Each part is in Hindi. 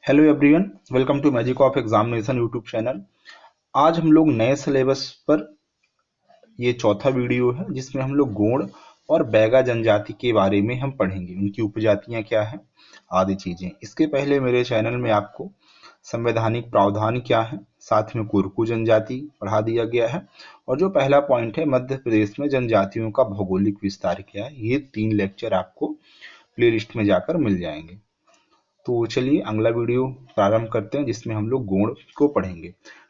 Hello everyone, welcome to magic of examination YouTube channel. आज हम लोग नए सिलेबस पर ये चौथा वीडियो है जिसमें हम लोग गोंड और बैगा जनजाति के बारे में हम पढ़ेंगे। उनकी उपजातियां क्या हैं, आदि चीजें। इसके पहले मेरे चैनल में आपको संवैधानिक प्रावधान क्या है, साथ में कुरकू जनजाति पढ़ा दिया गया है, और जो पहला पॉइंट है मध्य प्रदेश में जनजातियों का भौगोलिक विस्तार क्या है, ये 3 लेक्चर आपको प्लेलिस्ट में जाकर मिल जाएंगे। तो चलिए अगला वीडियो प्रारंभ करते हैं जिसमें हम लोग गोंड को पढ़ेंगे।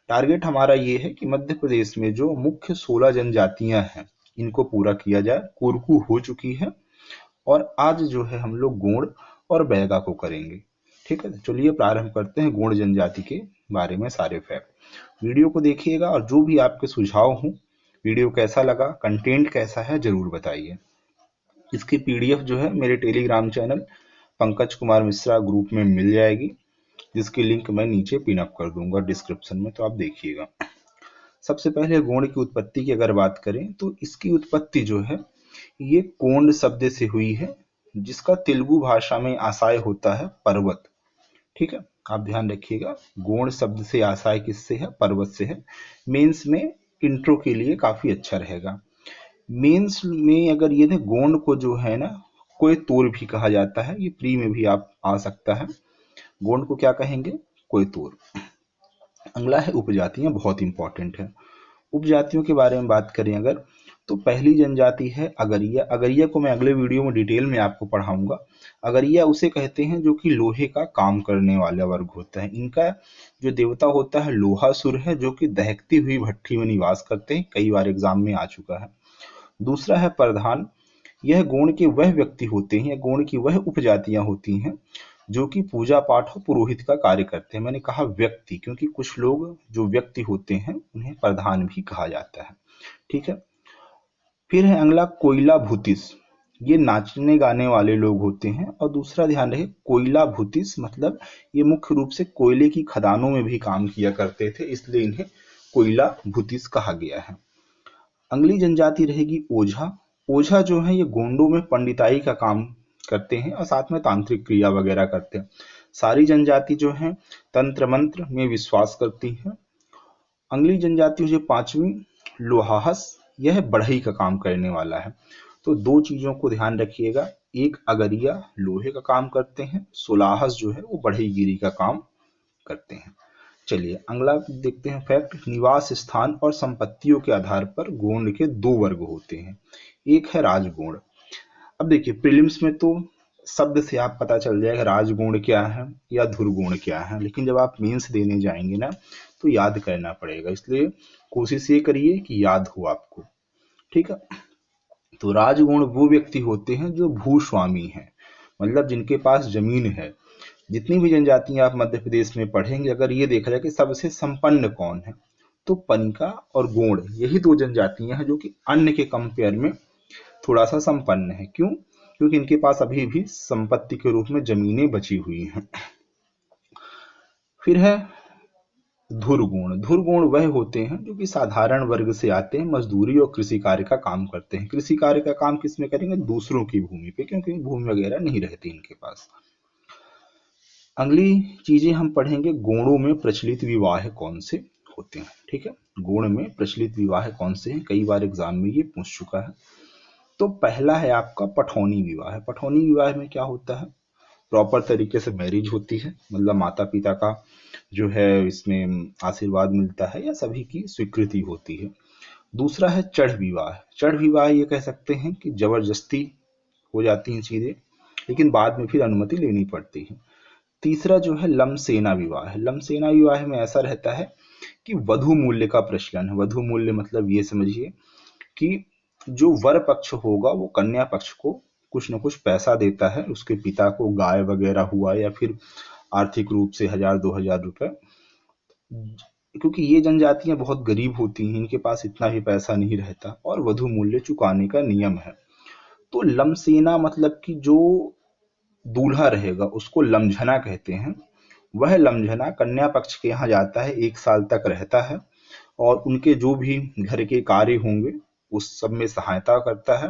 टारगेट हमारा ये है कि मध्य प्रदेश में जो मुख्य 16 जनजातियां हैं इनको पूरा किया जाए। कुरकू हो चुकी है और आज जो है हम लोग गोंड और बैगा को करेंगे। ठीक है, चलिए प्रारंभ करते हैं गोंड जनजाति के बारे में सारे फैक्ट। वीडियो को देखिएगा और जो भी आपके सुझाव हों, वीडियो कैसा लगा, कंटेंट कैसा है, जरूर बताइए। इसकी पीडीएफ जो है मेरे Telegram channel Pankaj Kumar Mishra group में मिल जाएगी, जिसकी लिंक मैं नीचे पिन अप कर दूंगा डिस्क्रिप्शन में, तो आप देखिएगा। सबसे पहले गोंड की उत्पत्ति की अगर बात करें तो इसकी उत्पत्ति जो है ये कोंड शब्द से हुई है, जिसका तेलुगु भाषा में आशय होता है पर्वत। ठीक है, आप ध्यान रखिएगा, गोंड शब्द से आशय किससे है, पर्वत से है। मेंस में इंट्रो के लिए काफी अच्छा रहेगा। मेंस में अगर ये गोंड को जो है ना कोई तोर भी कहा जाता है, ये प्री में भी आप आ सकता है। गोंड को क्या कहेंगे, कोई तोर। अगला है उपजातियां, बहुत इंपॉर्टेंट है। उपजातियों के बारे में बात करें अगर, तो पहली जनजाति है अगरिया। अगरिया को मैं अगले वीडियो में डिटेल में आपको पढ़ाऊंगा। अगरिया उसे कहते हैं जो कि लोहे का काम करने वाला वर्ग होता है। इनका जो देवता होता है लोहासुर है, जो कि दहकती हुई भट्टी में निवास करते हैं, कई बार एग्जाम में आ चुका है। दूसरा है प्रधान। यह गोंड के वह व्यक्ति होते हैं, गोंड की वह उपजातियां होती हैं जो कि पूजा पाठ और पुरोहित का कार्य करते हैं। मैंने कहा व्यक्ति क्योंकि कुछ लोग जो व्यक्ति होते हैं उन्हें प्रधान भी कहा जाता है। ठीक है, फिर है अगला कोयला भूतिस। ये नाचने गाने वाले लोग होते हैं। और दूसरा ध्यान रहे, कोयला भूतिस मतलब ये मुख्य रूप से कोयले की खदानों में भी काम किया करते थे, इसलिए इन्हें कोयला भूतिस कहा गया है। अगली जनजाति रहेगी ओझा। ओझा जो है ये गोंडों में पंडिताई का काम करते हैं और साथ में तांत्रिक क्रिया वगैरह करते हैं। सारी जनजाति जो है तंत्र मंत्र में विश्वास करती है। अगली जनजाति जो पांचवी लोहाहस, यह बढ़ई का काम करने वाला है। तो दो चीजों को ध्यान रखिएगा, एक अगरिया लोहे का काम करते हैं, सोलाहस जो है वो बढ़ईगिरी का काम करते हैं। चलिए अगला देखते हैं फैक्ट। निवास स्थान और संपत्तियों के आधार पर गोंड के 2 वर्ग होते हैं। एक है राजगोंड। अब देखिए प्रीलिम्स में तो शब्द से आप पता चल जाएगा राजगोंड क्या है या धुरगोंड क्या है, लेकिन जब आप मेंस देने जाएंगे ना तो याद करना पड़ेगा, इसलिए कोशिश ये करिए कि याद हो आपको। ठीक है, तो राजगोंड वो व्यक्ति होते हैं जो भूस्वामी हैं, मतलब जिनके पास जमीन है। जितनी भी जनजातियां आप मध्य प्रदेश में पढ़ेंगे, अगर ये देखा जाए कि सबसे संपन्न कौन है, तो पनिका और गोंड यही 2 जनजातियां हैं जो कि अन्य के कंपेयर में थोड़ा सा संपन्न है। क्यों? क्योंकि इनके पास अभी भी संपत्ति के रूप में जमीनें बची हुई हैं। फिर है धुरगुण। धुरगुण वह होते हैं जो कि साधारण वर्ग से आते हैं, मजदूरी और कृषि कार्य का काम करते हैं। कृषि कार्य का काम किस में करेंगे, दूसरों की भूमि पे, क्योंकि भूमि वगैरह नहीं रहती इनके पास। अगली चीजें हम पढ़ेंगे, गोंडों में प्रचलित विवाह कौन से होते हैं। ठीक है, गोंड में प्रचलित विवाह कौन से हैं, कई बार एग्जाम में ये पूछ चुका है। तो पहला है आपका पठौनी विवाह। पठौनी विवाह में क्या होता है, प्रॉपर तरीके से मैरिज होती है, मतलब माता पिता का जो है इसमें आशीर्वाद मिलता है या सभी की स्वीकृति होती है। दूसरा है चढ़ विवाह। चढ़ विवाह ये कह सकते हैं कि जबरदस्ती हो जाती हैं चीजें, लेकिन बाद में फिर अनुमति लेनी पड़ती है। तीसरा जो है लमसेना विवाह है। लमसेना विवाह में ऐसा रहता है कि वधु मूल्य का प्रचलन है। वधु मूल्य मतलब ये समझिए कि जो वर पक्ष होगा वो कन्या पक्ष को कुछ न कुछ पैसा देता है, उसके पिता को गाय वगैरह हुआ या फिर आर्थिक रूप से 1000-2000 रुपए। क्योंकि ये जनजातियां बहुत गरीब होती हैं, इनके पास इतना भी पैसा नहीं रहता और वधु मूल्य चुकाने का नियम है। तो लमसेना मतलब कि जो दूल्हा रहेगा उसको लमझना कहते हैं। वह लमझना कन्या पक्ष के यहाँ जाता है, 1 साल तक रहता है और उनके जो भी घर के कार्य होंगे उस सब में सहायता करता है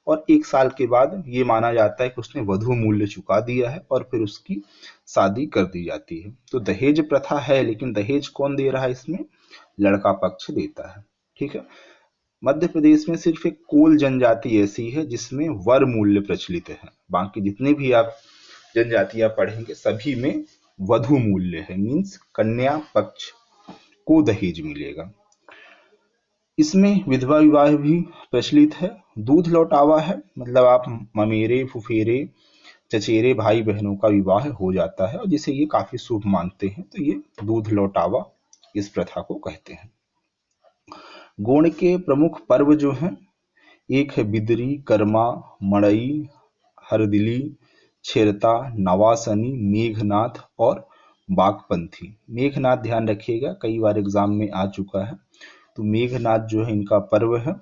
और 1 साल के बाद ये माना जाता है कि उसने वधू मूल्य चुका दिया है और फिर उसकी शादी कर दी जाती है। तो दहेज प्रथा है, लेकिन दहेज कौन दे रहा है इसमें? लड़का पक्ष देता है। ठीक है। मध्य प्रदेश में सिर्फ एक कोल जनजाति ऐसी है जिसमें वर मूल्य प्रचलित है। बाकी जितने भी आप जनजातियां पढ़ेंगे सभी में वधु मूल्य है, मीन्स कन्या पक्ष को दहेज मिलेगा। इसमें विधवा विवाह भी प्रचलित है। दूध लौटावा है, मतलब आप ममेरे, फुफेरे, चचेरे भाई बहनों का विवाह हो जाता है और जिसे ये काफी शुभ मानते हैं, तो ये दूध लौटावा इस प्रथा को कहते हैं। गोंड के प्रमुख पर्व जो हैं, एक है बिदरी, कर्मा, मड़ई, हरदिली, छेरता, नवासनी, मेघनाथ और बागपंथी। मेघनाथ ध्यान रखिएगा, कई बार एग्जाम में आ चुका है। तो मेघनाथ जो है इनका पर्व है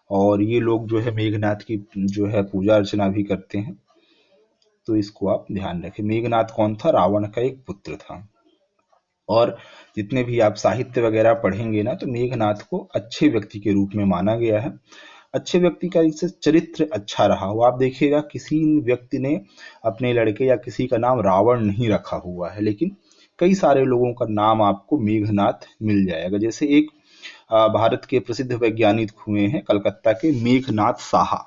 और ये लोग जो है मेघनाथ की जो है पूजा अर्चना भी करते हैं। तो इसको आप ध्यान रखें। मेघनाथ कौन था? रावण का एक पुत्र था। और जितने भी आप साहित्य वगैरह पढ़ेंगे ना, तो मेघनाथ को अच्छे व्यक्ति के रूप में माना गया है। अच्छे व्यक्ति का इससे चरित्र अच्छा रहा हो। आप देखिएगा किसी व्यक्ति ने अपने लड़के या किसी का नाम रावण नहीं रखा हुआ है, लेकिन कई सारे लोगों का नाम आपको मेघनाथ मिल जाएगा। जैसे एक भारत के प्रसिद्ध वैज्ञानिक हुए हैं कलकत्ता के, मेघनाथ साहा।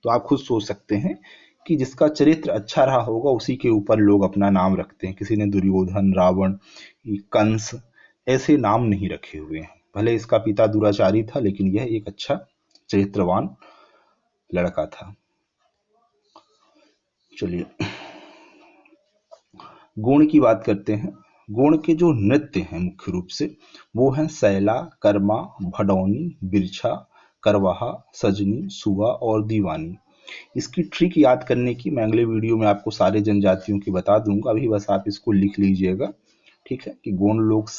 तो आप खुद सोच सकते हैं कि जिसका चरित्र अच्छा रहा होगा उसी के ऊपर लोग अपना नाम रखते हैं। किसी ने दुर्योधन, रावण, कंस ऐसे नाम नहीं रखे हुए हैं। भले इसका पिता दुराचारी था, लेकिन यह एक अच्छा चरित्रवान लड़का था। चलिए गोंड की बात करते हैं। गोंड के जो नृत्य हैं मुख्य रूप से वो हैं सैला, कर्मा, भडौनी, बिरछा, करवाहा, सजनी, सुआ और दीवानी। इसकी ट्रिक याद करने की मैं अगले वीडियो में आपको सारे जनजातियों की बता दूंगा। अभी बस आप इसको लिख लीजिएगा, ठीक है, कि गोंड लोग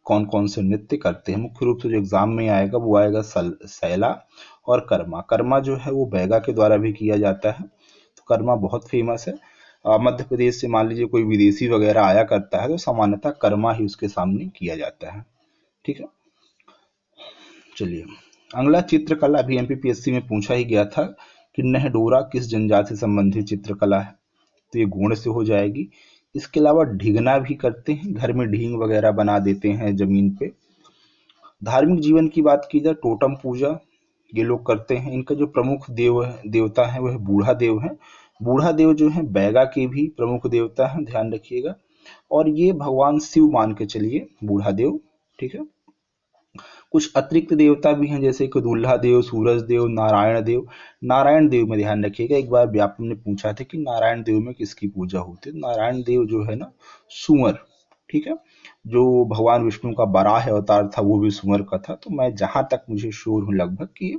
कौन कौन से नृत्य करते हैं। मुख्य रूप से जो एग्जाम में आएगा वो आएगा सैला और कर्मा। कर्मा जो है वो बैगा के द्वारा भी किया जाता है, तो कर्मा बहुत फेमस है। मध्य प्रदेश से मान लीजिए कोई विदेशी वगैरह आया करता है तो सामान्यतः कर्मा ही उसके सामने किया जाता है। ठीक है। चलिए अगला चित्रकला भी एमपीपीएससी में पूछा ही गया था कि नहडोरा किस जनजाति से संबंधित चित्रकला है, तो ये गोंड से हो जाएगी। इसके अलावा ढिगना भी करते हैं, घर में ढींग वगैरह बना देते हैं जमीन पे। धार्मिक जीवन की बात की जाए, टोटम पूजा ये लोग करते हैं। इनका जो प्रमुख देवता है वह बूढ़ा देव है। बूढ़ा देव जो है बैगा के भी प्रमुख देवता है, ध्यान रखिएगा। और ये भगवान शिव मान के चलिए बूढ़ा देव। ठीक है। कुछ अतिरिक्त देवता भी हैं, जैसे कि दुल्हा देव, सूरज देव, नारायण देव। नारायण देव में ध्यान रखिएगा, एक बार व्यापम ने पूछा था कि नारायण देव में किसकी पूजा होती है। नारायण देव जो है ना, सुअर। ठीक है। जो भगवान विष्णु का बराह अवतार था वो भी सुअर का था। तो मैं जहां तक मुझे श्योर हूँ लगभग कि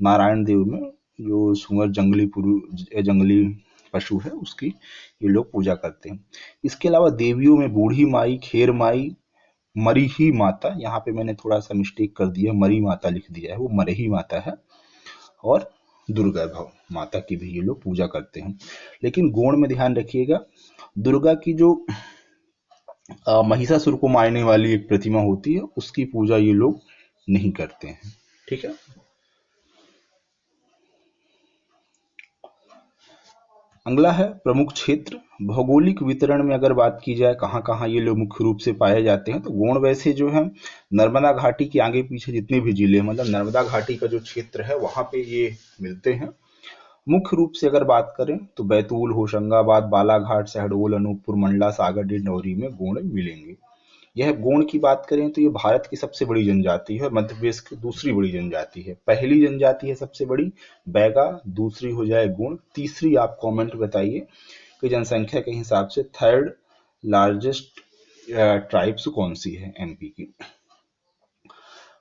नारायण देव में जो सुअर जंगली पशु है उसकी ये लोग पूजा करते हैं। इसके अलावा देवियों में बूढ़ी माई, खेर माई, मरीही माता, यहाँ पे मैंने थोड़ा सा मिस्टेक कर दिया, मरी माता लिख दिया है, वो मरही माता है। और दुर्गा भव माता की भी ये लोग पूजा करते हैं। लेकिन गोंड में ध्यान रखिएगा, दुर्गा की जो महिषासुर को मारने वाली एक प्रतिमा होती है उसकी पूजा ये लोग नहीं करते हैं। ठीक है। अगला है प्रमुख क्षेत्र। भौगोलिक वितरण में अगर बात की जाए कहाँ कहाँ ये लोग मुख्य रूप से पाए जाते हैं, तो गोंड वैसे जो है नर्मदा घाटी के आगे पीछे जितने भी जिले, मतलब नर्मदा घाटी का जो क्षेत्र है वहां पे ये मिलते हैं। मुख्य रूप से अगर बात करें तो बैतूल, होशंगाबाद, बालाघाट, शहडोल, अनूपपुर, मंडला, सागर, डिंडौरी में गोंड मिलेंगे। यह गोंड की बात करें तो ये भारत की सबसे बड़ी जनजाति है और मध्य प्रदेश की दूसरी बड़ी जनजाति है। पहली जनजाति है सबसे बड़ी बैगा, दूसरी हो जाए गोंड, तीसरी आप कमेंट बताइए कि जनसंख्या के हिसाब से थर्ड लार्जेस्ट ट्राइब्स कौन सी है एमपी की।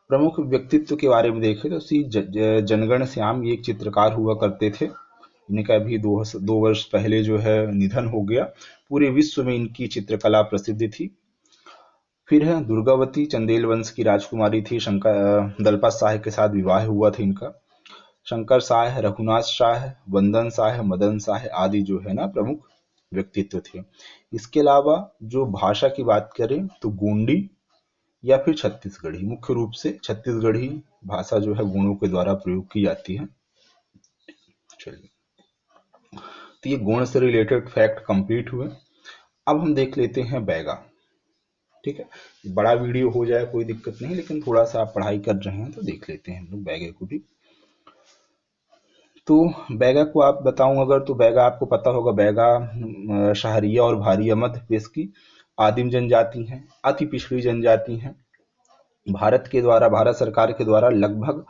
प्रमुख व्यक्तित्व के बारे में देखें तो श्री जनगण श्याम ये एक चित्रकार हुआ करते थे। इनका भी 2 वर्ष पहले जो है निधन हो गया। पूरे विश्व में इनकी चित्रकला प्रसिद्ध थी। फिर है दुर्गावती, चंदेल वंश की राजकुमारी थी। शंकर दलपत शाह के साथ विवाह हुआ था इनका। शंकर शाह, रघुनाथ शाह, वंदन शाह, मदन शाह आदि जो है ना प्रमुख व्यक्तित्व थे। इसके अलावा जो भाषा की बात करें तो गोंडी या फिर छत्तीसगढ़ी, मुख्य रूप से छत्तीसगढ़ी भाषा जो है गोंडों के द्वारा प्रयोग की जाती है। चलिए, तो ये गोंड से रिलेटेड फैक्ट कंप्लीट हुए। अब हम देख लेते हैं बैगा। ठीक है, बड़ा वीडियो हो जाए कोई दिक्कत नहीं, लेकिन थोड़ा सा आप पढ़ाई कर रहे हैं तो देख लेते हैं हम लोग बैगे को भी। तो बैगा को आप बताऊं अगर, तो बैगा आपको पता होगा, बैगा शाहरिया और भारिया मध्य प्रदेश की आदिम जनजाति हैं, अति पिछड़ी जनजाति हैं। भारत सरकार के द्वारा लगभग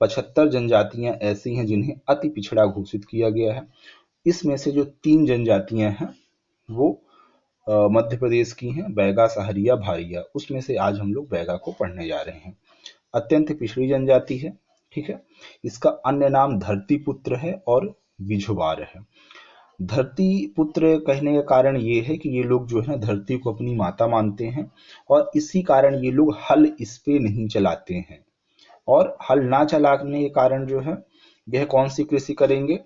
75 जनजातियां ऐसी हैं जिन्हें अति पिछड़ा घोषित किया गया है। इसमें से जो 3 जनजातियां हैं वो मध्य प्रदेश की हैं, बैगा, सहरिया, भारिया। उसमें से आज हम लोग बैगा को पढ़ने जा रहे हैं। अत्यंत पिछड़ी जनजाति है। ठीक है, इसका अन्य नाम धरती पुत्र है और बिझवार है। धरती पुत्र कहने का कारण ये है कि ये लोग जो है ना धरती को अपनी माता मानते हैं, और इसी कारण ये लोग हल इस पे नहीं चलाते हैं। और हल ना चलाने के कारण जो है, यह कौन सी कृषि करेंगे,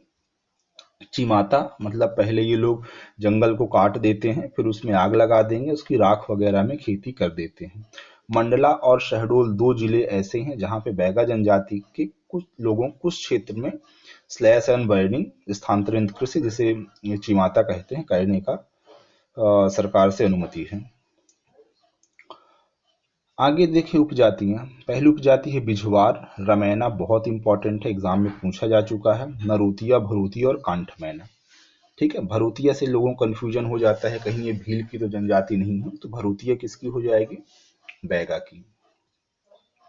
चिमाता, मतलब पहले ये लोग जंगल को काट देते हैं, फिर उसमें आग लगा देंगे, उसकी राख वगैरह में खेती कर देते हैं। मंडला और शहडोल 2 जिले ऐसे हैं जहां पे बैगा जनजाति के कुछ लोगों कुछ क्षेत्र में स्लैश एंड बर्निंग स्थानांतरित कृषि, जिसे चिमाता कहते हैं, करने का सरकार से अनुमति है। आगे देखिए उपजातियां। पहली उपजाति है बिझवार। रमैना बहुत इंपॉर्टेंट है, एग्जाम में पूछा जा चुका है। नरोतिया, भरूतिया और कांठमैना। ठीक है, भरूतिया से लोगों को कंफ्यूजन हो जाता है, कहीं ये भील की तो जनजाति नहीं है, तो भरूतिया किसकी हो जाएगी, बैगा की।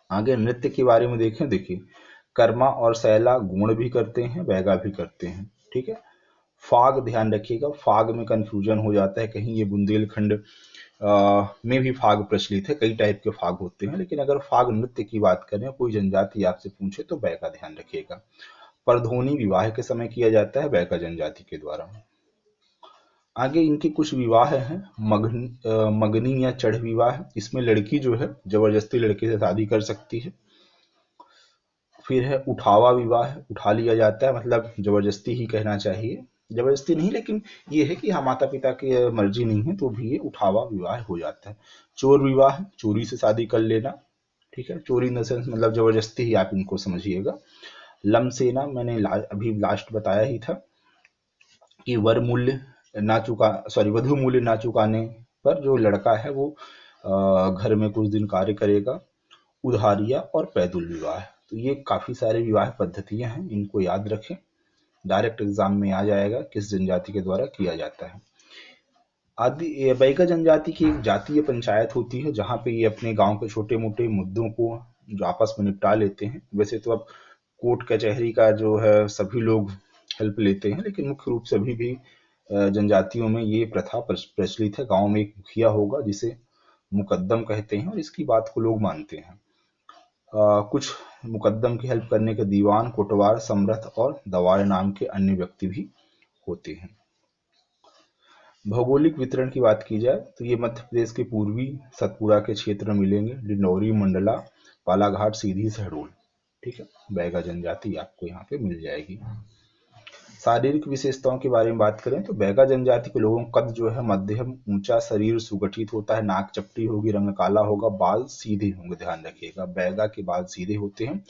आगे नृत्य के बारे में देखें, देखिए कर्मा और सैला गुण भी करते हैं, बैगा भी करते हैं। ठीक है, फाग ध्यान रखिएगा, फाग में कंफ्यूजन हो जाता है, कहीं ये बुंदेलखंड में भी फाग प्रचलित है, कई टाइप के फाग होते हैं, लेकिन अगर फाग नृत्य की बात करें, कोई जनजाति आपसे पूछे तो बैगा ध्यान रखिएगा। परधोनी विवाह के समय किया जाता है बैगा जनजाति के द्वारा। आगे इनके कुछ विवाह हैं। मगनी या चढ़ विवाह, इसमें लड़की जो है जबरदस्ती लड़के से शादी कर सकती है। फिर है उठावा विवाह, उठा लिया जाता है, मतलब जबरदस्ती ही कहना चाहिए, जबरदस्ती नहीं, लेकिन ये है कि हाँ माता पिता की मर्जी नहीं है तो भी ये उठावा विवाह हो जाता है। चोर विवाह, चोरी से शादी कर लेना। ठीक है, चोरी इन द सेंस मतलब जबरदस्ती ही आप इनको समझिएगा। लमसेना मैंने अभी लास्ट बताया ही था कि वर मूल्य ना चुका सॉरी वधु मूल्य ना चुकाने पर जो लड़का है वो घर में कुछ दिन कार्य करेगा। उधारिया और पैदुल विवाह, तो ये काफी सारे विवाह पद्धतियां हैं, इनको याद रखें, डायरेक्ट एग्जाम में आ जाएगा किस जनजाति के द्वारा किया जाता है। आदि बैगा जनजाति की एक जातीय पंचायत होती है जहाँ पे ये अपने गांव के छोटे मोटे मुद्दों को जो आपस में निपटा लेते हैं। वैसे तो अब कोर्ट कचहरी का जो है सभी लोग हेल्प लेते हैं, लेकिन मुख्य रूप से अभी भी जनजातियों में ये प्रथा प्रचलित है। गांव में एक मुखिया होगा जिसे मुकद्दम कहते हैं और इसकी बात को लोग मानते हैं। कुछ मुकद्दम की हेल्प करने के दीवान, कोटवार, समरथ और दवार नाम के अन्य व्यक्ति भी होते हैं। भौगोलिक वितरण की बात की जाए तो ये मध्य प्रदेश के पूर्वी सतपुरा के क्षेत्र में मिलेंगे, डिंडौरी, मंडला, बालाघाट, सीधी, शहडोल। ठीक है, बैगा जनजाति आपको यहाँ पे मिल जाएगी। शारीरिक विशेषताओं के बारे में बात करें तो बैगा जनजाति के लोगों का कद जो है मध्यम ऊंचा, शरीर सुगठित होता है, नाक चपटी होगी, रंग काला होगा, बाल सीधे होंगे, ध्यान रखिएगा बैगा के बाल सीधे होते हैं।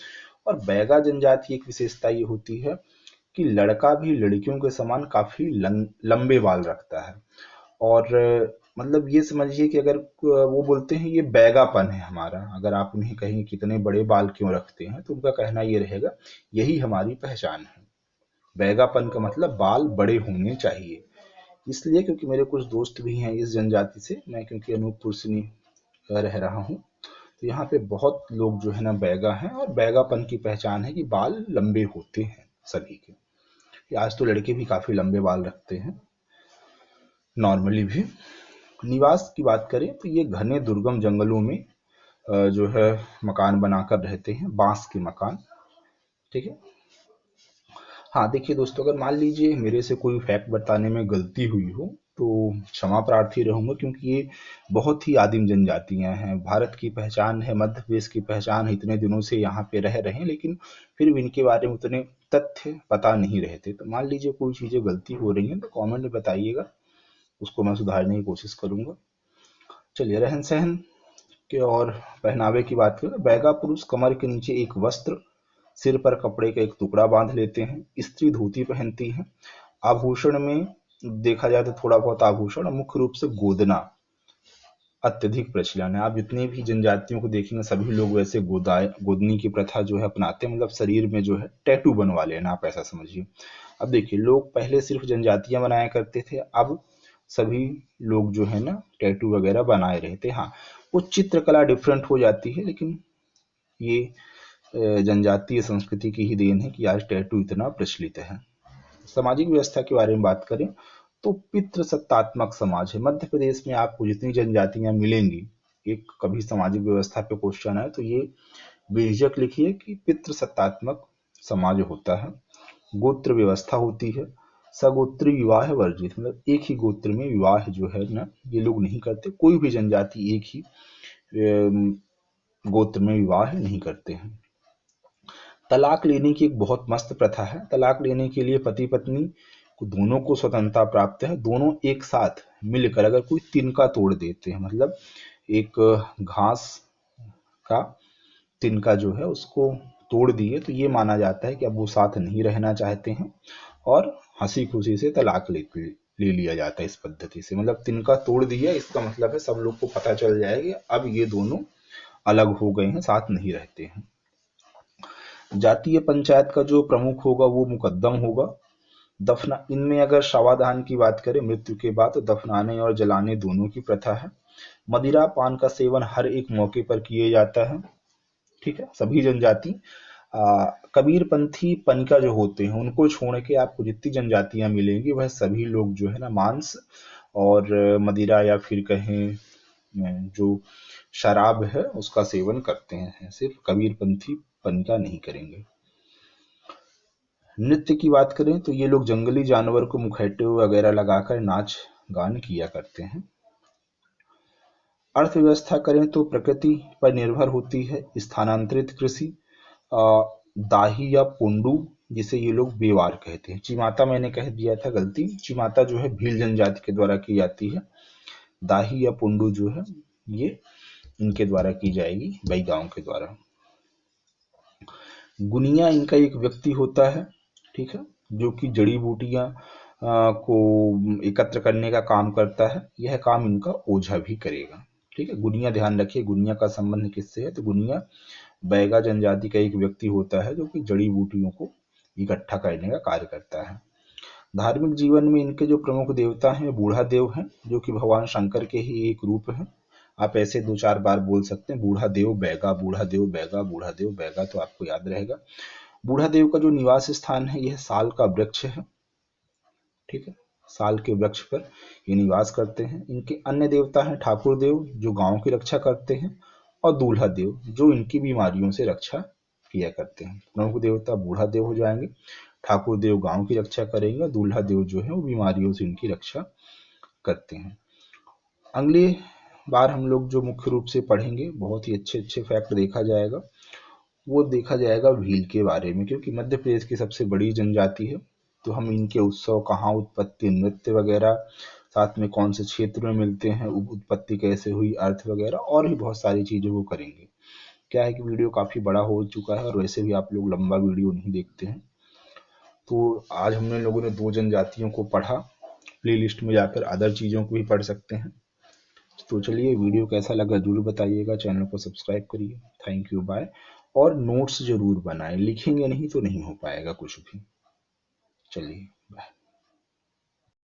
और बैगा जनजाति की एक विशेषता ये होती है कि लड़का भी लड़कियों के समान काफी लंबे बाल रखता है। और मतलब ये समझिए कि अगर वो बोलते हैं ये बैगापन है हमारा, अगर आप उन्हें कहेंगे कितने बड़े बाल क्यों रखते हैं तो उनका कहना ये रहेगा यही हमारी पहचान है। बैगापन का मतलब बाल बड़े होने चाहिए। इसलिए क्योंकि मेरे कुछ दोस्त भी हैं इस जनजाति से, मैं क्योंकि अनूपपुर से रह रहा हूँ, तो यहाँ पे बहुत लोग जो है ना बैगा हैं, और बैगापन की पहचान है कि बाल लंबे होते हैं सभी के। आज तो लड़के भी काफी लंबे बाल रखते हैं नॉर्मली भी। निवास की बात करें तो ये घने दुर्गम जंगलों में जो है मकान बनाकर रहते हैं, बांस के मकान। ठीक है, हाँ देखिए दोस्तों, अगर मान लीजिए मेरे से कोई फैक्ट बताने में गलती हुई हो तो क्षमा प्रार्थी रहूंगा, क्योंकि ये बहुत ही आदिम जनजातियां हैं, भारत की पहचान है, मध्य प्रदेश की पहचान है, इतने दिनों से यहाँ पे रह रहे हैं, लेकिन फिर भी इनके बारे में उतने तथ्य पता नहीं रहते। तो मान लीजिए कोई चीजें गलती हो रही हैं तो कमेंट में बताइएगा, उसको मैं सुधारने की कोशिश करूंगा। चलिए रहन सहन के और पहनावे की बात करें, बैगा पुरुष कमर के नीचे एक वस्त्र सिर पर कपड़े का एक टुकड़ा बांध लेते हैं, स्त्री धोती पहनती हैं। आभूषण में देखा जाए तो थोड़ा बहुत आभूषण, और मुख्य रूप से गोदना अत्यधिक प्रचलन है। आप जितने भी जनजातियों को देखेंगे सभी लोग वैसे गोदनी की प्रथा जो है अपनाते हैं, मतलब शरीर में जो है टैटू बनवा लेना, आप ऐसा समझिए। अब देखिए, लोग पहले सिर्फ जनजातियां बनाया करते थे, अब सभी लोग जो है ना टैटू वगैरह बनाए रहते। हाँ, वो चित्रकला डिफरेंट हो जाती है, लेकिन ये जनजातीय संस्कृति की ही देन है कि आज टैटू इतना प्रचलित है। सामाजिक व्यवस्था के बारे में बात करें तो पितृसत्तात्मक समाज है। मध्य प्रदेश में आपको जितनी जनजातियां मिलेंगी, एक कभी सामाजिक व्यवस्था पे क्वेश्चन आए तो ये बेझिझक लिखिए कि पितृसत्तात्मक समाज होता है। गोत्र व्यवस्था होती है। सगोत्री विवाह वर्जित, मतलब एक ही गोत्र में विवाह जो है ना ये लोग नहीं करते। कोई भी जनजाति एक ही गोत्र में विवाह नहीं करते हैं। तलाक लेने की एक बहुत मस्त प्रथा है। तलाक लेने के लिए पति पत्नी को दोनों को स्वतंत्रता प्राप्त है। दोनों एक साथ मिलकर अगर कोई तिनका तोड़ देते हैं, मतलब एक घास का तिनका जो है उसको तोड़ दिए, तो ये माना जाता है कि अब वो साथ नहीं रहना चाहते हैं और हंसी खुशी से तलाक ले लिया जाता है इस पद्धति से। मतलब तिनका तोड़ दिया, इसका मतलब है सब लोग को पता चल जाएगा अब ये दोनों अलग हो गए हैं, साथ नहीं रहते हैं। जातीय पंचायत का जो प्रमुख होगा वो मुकद्दम होगा। दफना इनमें अगर शवाधान की बात करें मृत्यु के बाद, तो दफनाने और जलाने दोनों की प्रथा है। मदिरा पान का सेवन हर एक मौके पर किए जाता है। ठीक है, सभी जनजाति कबीरपंथी पनिका जो होते हैं उनको छोड़ के आपको जितनी जनजातियां मिलेंगी वह सभी लोग जो है ना मांस और मदिरा या फिर कहें जो शराब है उसका सेवन करते हैं। सिर्फ कबीरपंथी पनिका नहीं करेंगे। नृत्य की बात करें तो ये लोग जंगली जानवर को मुखौटे वगैरह लगाकर नाच गान किया करते हैं। अर्थव्यवस्था करें तो प्रकृति पर निर्भर होती है। स्थानांतरित कृषि, दाही या पुंडू जिसे ये लोग बेवार कहते हैं। चिमाता मैंने कह दिया था, गलती। चिमाता जो है भील जनजाति के द्वारा की जाती है। दाही या पुंडू जो है ये इनके द्वारा की जाएगी, बैगांव के द्वारा। गुनिया इनका एक व्यक्ति होता है, ठीक है, जो कि जड़ी बूटियां को एकत्र करने का काम करता है। यह काम इनका ओझा भी करेगा। ठीक है, गुनिया ध्यान रखिए, गुनिया का संबंध किससे है, तो गुनिया बैगा जनजाति का एक व्यक्ति होता है जो कि जड़ी बूटियों को इकट्ठा करने का कार्य करता है। धार्मिक जीवन में इनके जो प्रमुख देवता हैं बूढ़ा देव हैं, जो कि भगवान शंकर के ही एक रूप हैं। आप ऐसे 2-4 बार बोल सकते हैं, बूढ़ा देव बैगा, बूढ़ा देव बैगा, बूढ़ा देव बैगा, तो आपको याद रहेगा। बूढ़ा देव का जो निवास स्थान है यह साल का वृक्ष है। ठीक है, साल के वृक्ष पर ये निवास करते हैं। इनके अन्य देवता हैं ठाकुर देव जो गांव की रक्षा करते हैं, और दूल्हा देव जो इनकी बीमारियों से रक्षा किया करते हैं। प्रमुख देवता बूढ़ा देव हो जाएंगे, ठाकुर देव गांव की रक्षा करेंगे, दूल्हा देव जो है वो बीमारियों से इनकी रक्षा करते हैं। अगली बार हम लोग जो मुख्य रूप से पढ़ेंगे, बहुत ही अच्छे अच्छे फैक्ट देखा जाएगा। वो देखा जाएगा भील के बारे में, क्योंकि मध्य प्रदेश की सबसे बड़ी जनजाति है। तो हम इनके उत्सव, कहाँ उत्पत्ति, नृत्य वगैरह, साथ में कौन से क्षेत्र में मिलते हैं, उत्पत्ति कैसे हुई, अर्थ वगैरह, और भी बहुत सारी चीजें वो करेंगे। क्या है कि वीडियो काफी बड़ा हो चुका है और वैसे भी आप लोग लंबा वीडियो नहीं देखते हैं। तो आज हमने लोगों ने 2 जनजातियों को पढ़ा। प्ले लिस्ट में जाकर अदर चीजों को भी पढ़ सकते हैं। तो चलिए, वीडियो कैसा लगा जरूर बताइएगा, चैनल को सब्सक्राइब करिए। Thank you, bye. और नोट्स जरूर बनाएं, लिखेंगे नहीं तो नहीं हो पाएगा कुछ भी। चलिए, बाय।